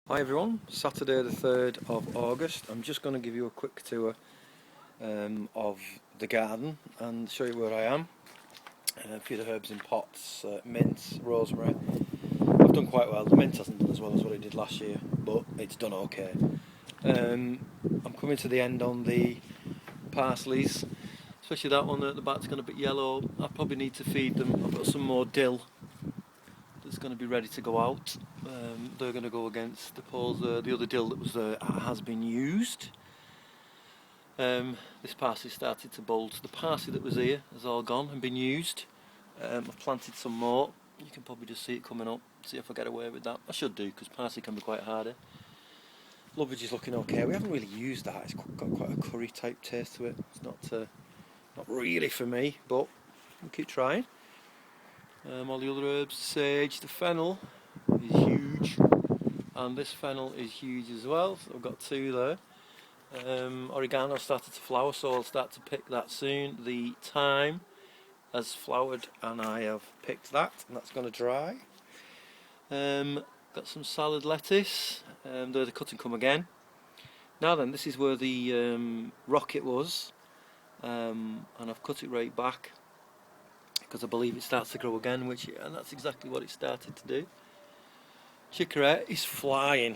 Hi everyone, Saturday the 3rd of August. I'm just going to give you a quick tour of the garden and show you where I am. A few of the herbs in pots, mint, rosemary. I've done quite well. The mint hasn't done as well as what it did last year, but it's done okay. I'm coming to the end on the parsleys, especially that one at the back's gone a bit yellow. I probably need to feed them. I've got some more dill that's going to be ready to go out. They're going to go against the poles. The other dill that was there has been used. This parsley started to bolt. The parsley that was here has all gone and been used. I've planted some more. You can probably just see it coming up. See if I get away with that. I should do, because parsley can be quite harder. Lovage is looking okay. We haven't really used that. It's got quite a curry type taste to it. It's not really for me, but we'll keep trying. All the other herbs, sage, the fennel is huge, and this fennel is huge as well, so I've got two there. Oregano started to flower, so I'll start to pick that soon. The thyme has flowered and I have picked that, and that's going to dry. Got some salad lettuce, they're the cut and come again. Now then, this is where the rocket was, and I've cut it right back because I believe it starts to grow again, and that's exactly what it started to do. Chicory is flying.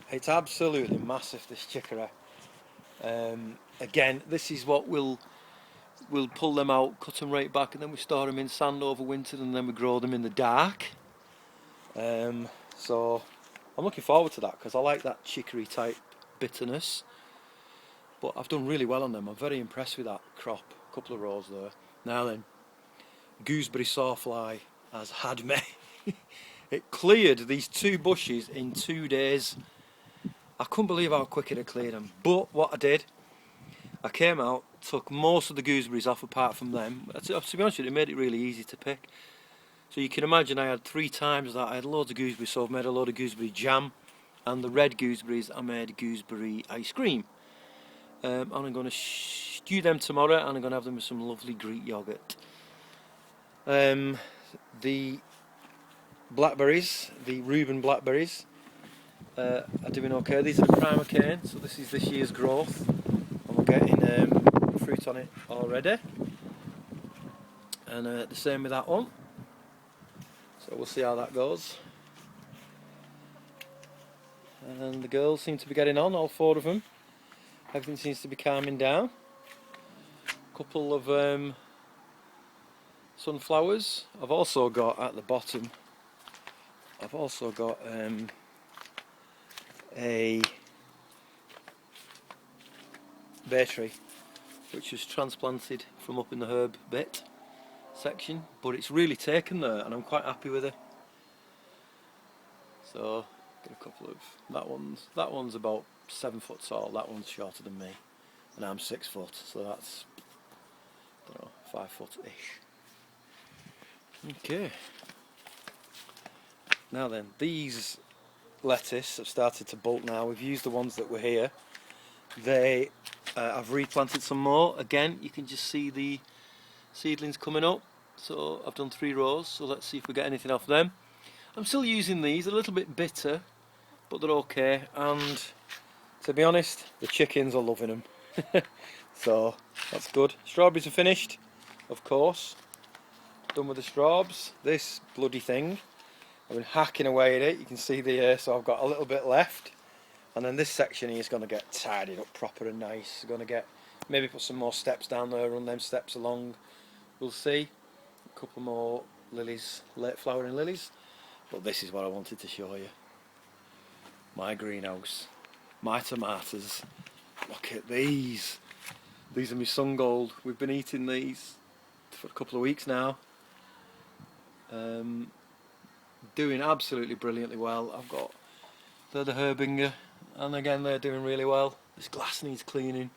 It's absolutely massive, this chicory. Again, this is what we'll pull them out, cut them right back, and then we store them in sand over winter, and then we grow them in the dark. So I'm looking forward to that because I like that chicory type bitterness. But I've done really well on them. I'm very impressed with that crop. A couple of rows there. Now then, gooseberry sawfly has had me. It cleared these two bushes in 2 days. I couldn't believe how quick it had cleared them. But what I did, I came out, took most of the gooseberries off apart from them. To be honest with you, it made it really easy to pick. So you can imagine I had 3 times that. I had loads of gooseberries, so I've made a load of gooseberry jam. And the red gooseberries, I made gooseberry ice cream. And I'm going to stew them tomorrow, and I'm going to have them with some lovely Greek yoghurt. The blackberries, the Reuben blackberries, are doing okay. These are the primer cane, so this is this year's growth, and we're getting fruit on it already. And the same with that one. So we'll see how that goes. And the girls seem to be getting on, all 4 of them. Everything seems to be calming down. A couple of sunflowers. I've also got at the bottom, I've also got a bay tree which was transplanted from up in the herb bit section, but it's really taken there and I'm quite happy with it. So got a couple of that one's about 7 foot tall, that one's shorter than me, and I'm 6 foot, so that's, I don't know, 5 foot-ish. Okay. Now then, these lettuce have started to bolt now. We've used the ones that were here. I've replanted some more. Again, you can just see the seedlings coming up. So I've done 3 rows, so let's see if we get anything off them. I'm still using these, a little bit bitter, but they're okay. And to be honest, the chickens are loving them. So that's good. Strawberries are finished, of course. Done with the straws. This bloody thing, I've been hacking away at it. You can see so I've got a little bit left. And then this section here is going to get tidied up proper and nice. Going to get, maybe put some more steps down there, run them steps along. We'll see. A couple more lilies, late flowering lilies. But this is what I wanted to show you. My greenhouse. My tomatoes. Look at these. These are my sun gold. We've been eating these for a couple of weeks now. Doing absolutely brilliantly well. I've got, they're the Herbinger, and again they're doing really well. This glass needs cleaning,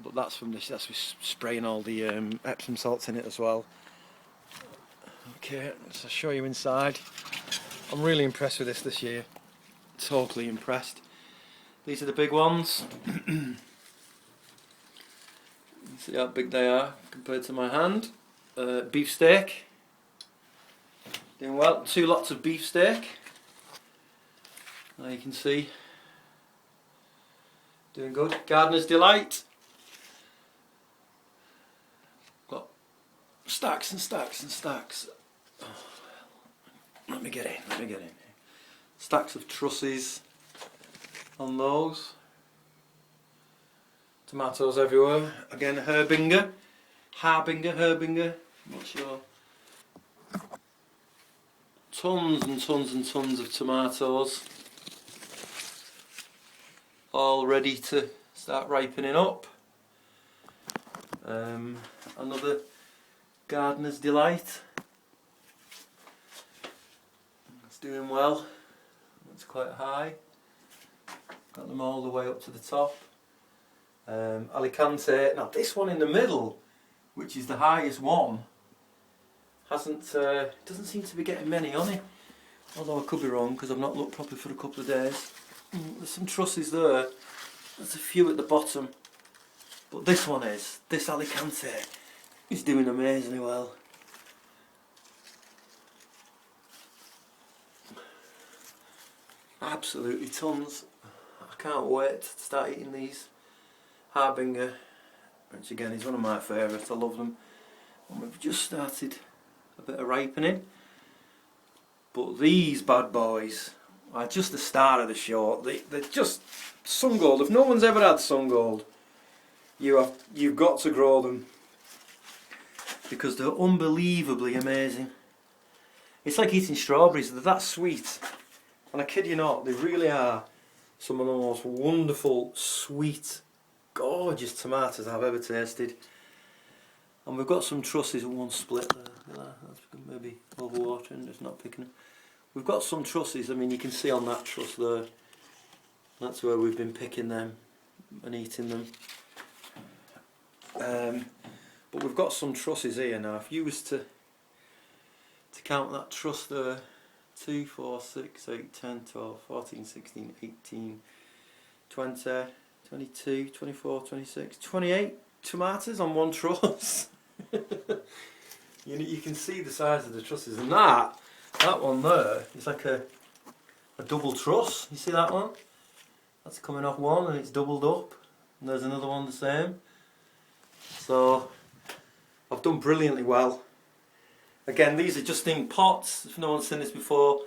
but that's from this. That's with spraying all the Epsom salts in it as well. Okay, let's show you inside. I'm really impressed with this year. Totally impressed. These are the big ones. You see how big they are compared to my hand. Beefsteak. Doing well. 2 lots of beefsteak. Now you can see, doing good. Gardener's delight. Got stacks and stacks and stacks. Oh, let me get in. Stacks of trusses on those. Tomatoes everywhere. Again, Harbinger, not sure. Tons and tons and tons of tomatoes. All ready to start ripening up. Another gardener's delight. It's doing well. It's quite high. Got them all the way up to the top. Alicante. Now this one in the middle, which is the highest one, doesn't seem to be getting many on it. Although I could be wrong because I've not looked properly for a couple of days. There's some trusses there. There's a few at the bottom. But this Alicante is doing amazingly well. Absolutely tons. I can't wait to start eating these. Harbinger, which again is one of my favourites, I love them. And we've just started a bit of ripening. But these bad boys are just the start of the show. They're just sun gold. If no one's ever had sun gold, you've got to grow them because they're unbelievably amazing. It's like eating strawberries. They're that sweet, and I kid you not, they really are some of the most wonderful, sweet, gorgeous tomatoes I've ever tasted. And we've got some trusses and one split there. That's maybe overwatering, just not picking them. We've got some trusses. I mean, you can see on that truss there. That's where we've been picking them and eating them. But we've got some trusses here now. If you was to count that truss there, 2, 4, 6, 8, 10, 12, 14, 16, 18, 20, 22, 24, 26, 28 tomatoes on one truss. You can see the size of the trusses, and that one there is like a double truss. You see that one? That's coming off one and it's doubled up, and there's another one the same. So I've done brilliantly well. Again, these are just in pots, if no one's seen this before.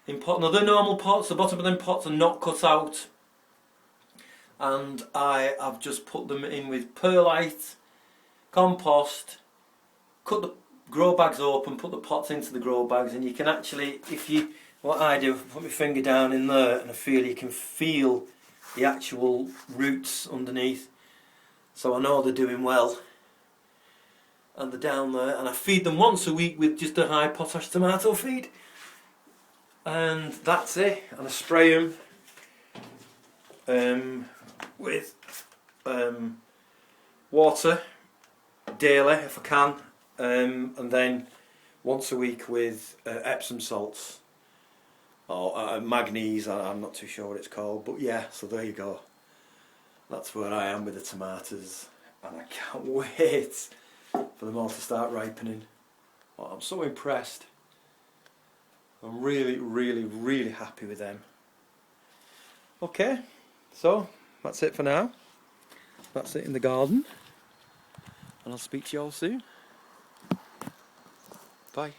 In pot, now they're normal pots, the bottom of them pots are not cut out. And I have just put them in with perlite, compost, cut the grow bags open, put the pots into the grow bags, and you can actually, what I do, put my finger down in there and you can feel the actual roots underneath. So I know they're doing well. And they're down there, and I feed them once a week with just a high potash tomato feed. And that's it, and I spray them with water daily if I can, and then once a week with Epsom salts or magnesium. I'm not too sure what it's called, but yeah, so there you go. That's where I am with the tomatoes, and I can't wait for them all to start ripening. Oh, I'm so impressed. I'm really, really, really happy with them. Okay, so that's it for now. That's it in the garden, and I'll speak to you all soon. Bye.